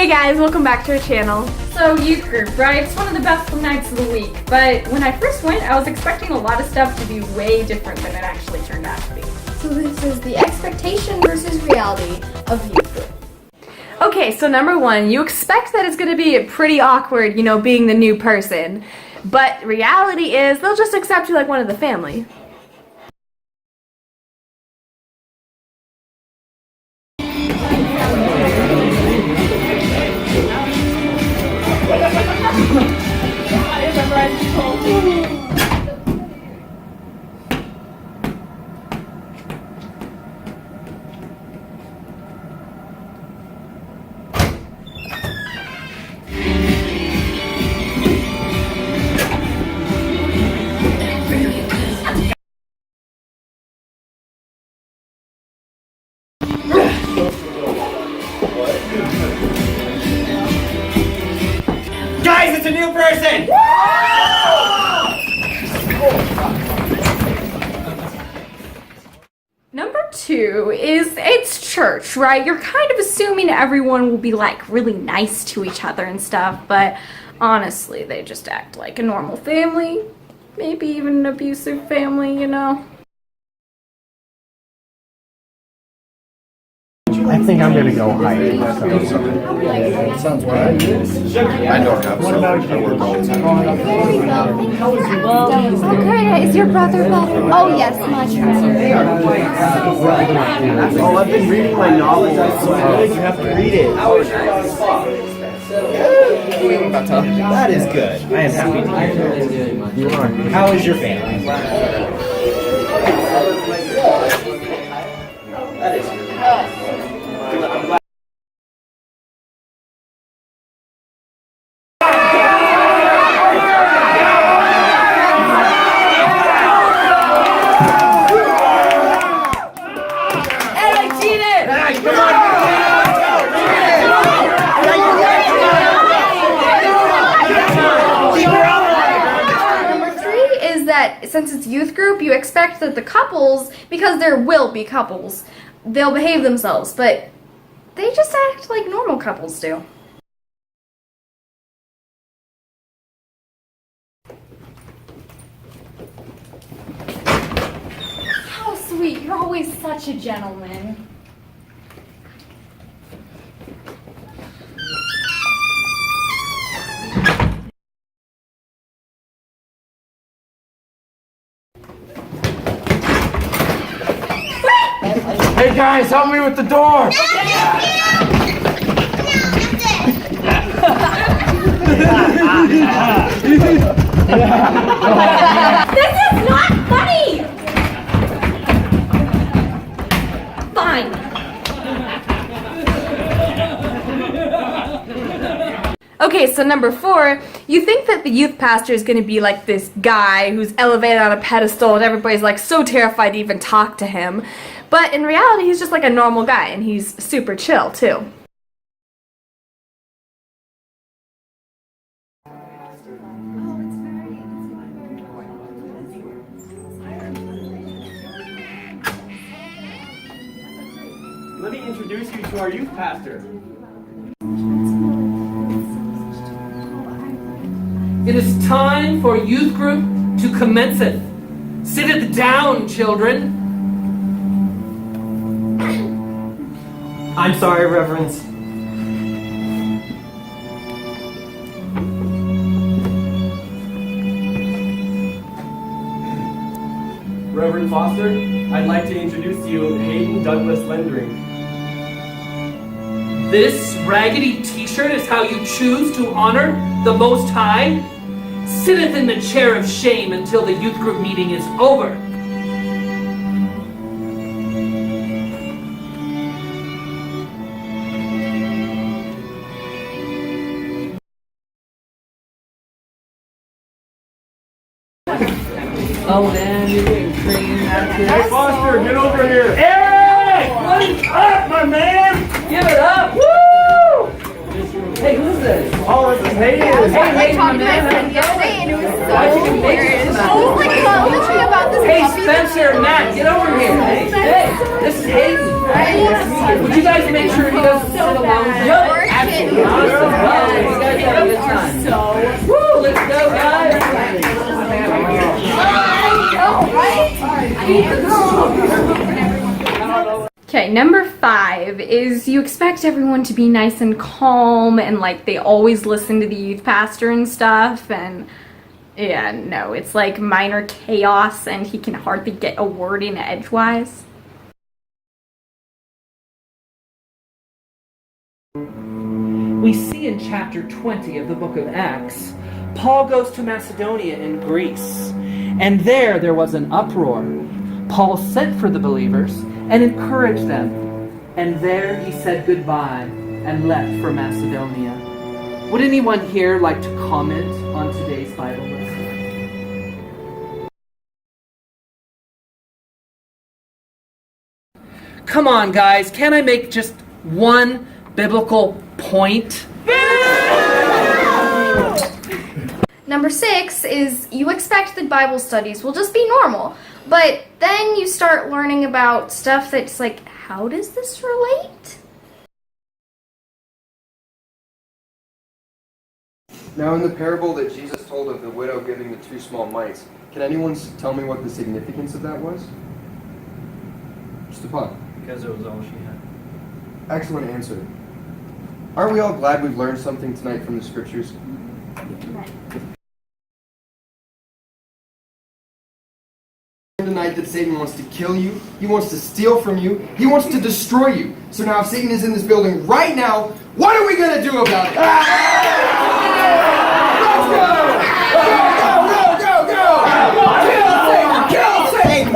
Hey guys, welcome back to our channel. So youth group, right? It's one of the best nights of the week, but when I first went, I was expecting a lot of stuff to be way different than it actually turned out to be. So this is the expectation versus reality of youth group. Okay, so number one, you expect that it's gonna be pretty awkward, you know, being the new person. But reality is, they'll just accept you like one of the family. Guys, it's a new person! Number two is, it's church, right? You're kind of assuming everyone will be like really nice to each other and stuff, but honestly, they just act like a normal family. Maybe even an abusive family, you know? I think I'm gonna go hiking. Sounds bad. I don't have What about you? Okay, is your brother better? Oh yes, much better. Oh, I've been reading my novels. That's so good. You have to read it. That is good. I am happy to hear that. You are. How is your family? That is good. Since it's youth group, you expect that the couples, because there will be couples, they'll behave themselves, but they just act like normal couples do. How sweet, you're always such a gentleman. Hey guys, help me with the door! This is not funny! Fine. Okay, so number four, you think that the youth pastor is going to be like this guy who's elevated on a pedestal and everybody's like so terrified to even talk to him. But in reality, he's just like a normal guy and he's super chill too. Let me introduce you to our youth pastor. It is time for youth group to commence it. Sit it down, children. I'm sorry, Reverends. Reverend Foster, I'd like to introduce to you Hayden Douglas Lendering. This raggedy t-shirt is how you choose to honor the Most High? Sitteth in the chair of shame until the youth group meeting is over. Oh man, you're getting crazy out here. Hey Foster, get over here! Hey! What is up, my man? Give it up! Woo! Hey, who's this? Oh, this is Hayden. I talked to my friend yesterday and it was so hilarious. Oh my god, literally about this Hey, puppy. Spencer, Matt, get over here. Hey, this is Hayden. Would you guys make sure he doesn't sit alone? Absolutely. Okay, number 5 is you expect everyone to be nice and calm and like they always listen to the youth pastor and stuff, and yeah, no, it's like minor chaos and he can hardly get a word in edgewise. We see in chapter 20 of the book of Acts, Paul goes to Macedonia in Greece, and there was an uproar. Paul sent for the believers and encouraged them, and there he said goodbye and left for Macedonia. Would anyone here like to comment on today's Bible lesson? Come on, guys, can I make just one biblical point? Number 6 is you expect that Bible studies will just be normal, but then you start learning about stuff that's like, how does this relate? Now, in the parable that Jesus told of the widow giving the 2 small mites, can anyone tell me what the significance of that was? Just a pot. Because it was all she had. Excellent answer. Aren't we all glad we've learned something tonight from the scriptures? Tonight that Satan wants to kill you, he wants to steal from you, he wants to destroy you. So now if Satan is in this building right now, what are we going to do about it? Let's go! Go, go, go, go! Kill Satan! Kill Satan!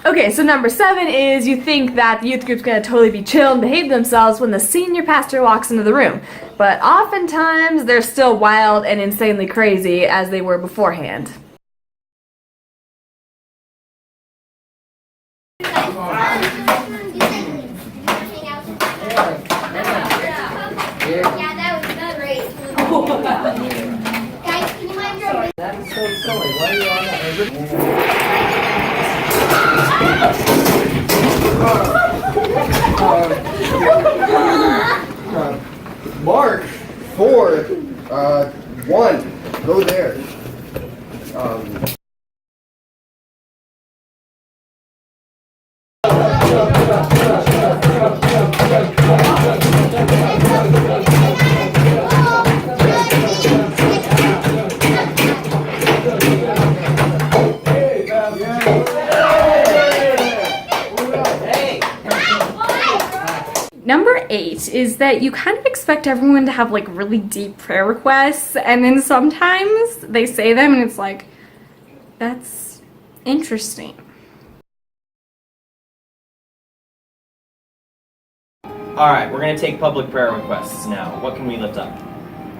Okay, so number 7 is you think that the youth group's gonna totally be chill and behave themselves when the senior pastor walks into the room. But oftentimes they're still wild and insanely crazy as they were beforehand. Yeah, that was great. Guys, can you mind your... That is so silly. Why are you on that? Mark 4, 1. Go there. Number 8 is that you kind of expect everyone to have like really deep prayer requests, and then sometimes they say them and it's like, that's interesting. Alright, we're going to take public prayer requests now. What can we lift up?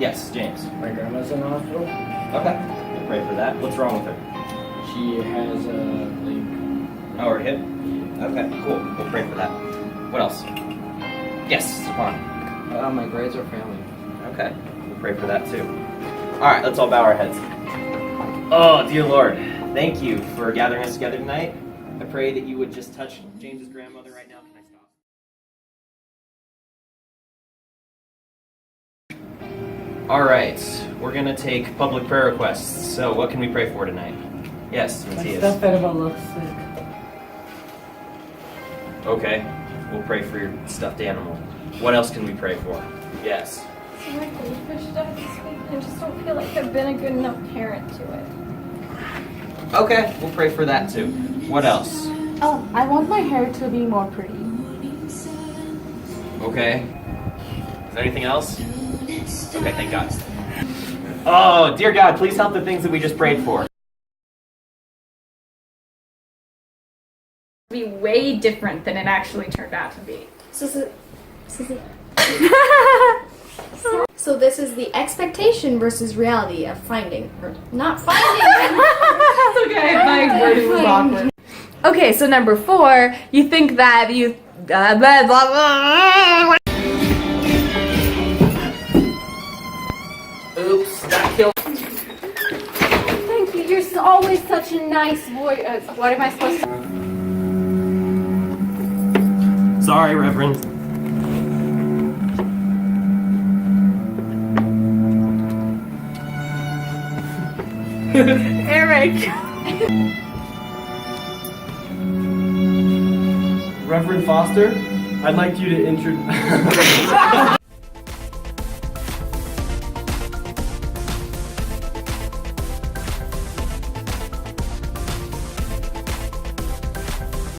Yes, James. My grandma's in the hospital. Okay. We'll pray for that. What's wrong with her? She has a Oh, her hip? Okay, cool. We'll pray for that. What else? Yes, Stefan. my grades are failing. Okay, we'll pray for that too. Alright, let's all bow our heads. Oh, dear Lord, thank you for gathering us together tonight. I pray that you would just touch James's grandmother right now. Can I stop? Alright, we're gonna take public prayer requests. So, what can we pray for tonight? Yes, Matthias. My stuffed animal looks sick. Okay, we'll pray for your stuffed animal. What else can we pray for? Yes. So my goldfish died this week, and I just don't feel like I've been a good enough parent to it. Okay, we'll pray for that too. What else? Oh, I want my hair to be more pretty. Okay. Is there anything else? Okay, thank God. Oh, dear God, please help the things that we just prayed for. Be way different than it actually turned out to be. So this is the expectation versus reality of finding, or not finding. It's okay, my wording was awkward. Okay, so number 4, you think that you blah blah blah. Oops, that killed. Thank you, you're always such a nice boy. What am I supposed to... Sorry, Reverend. Eric. Reverend Foster, I'd like you to introduce.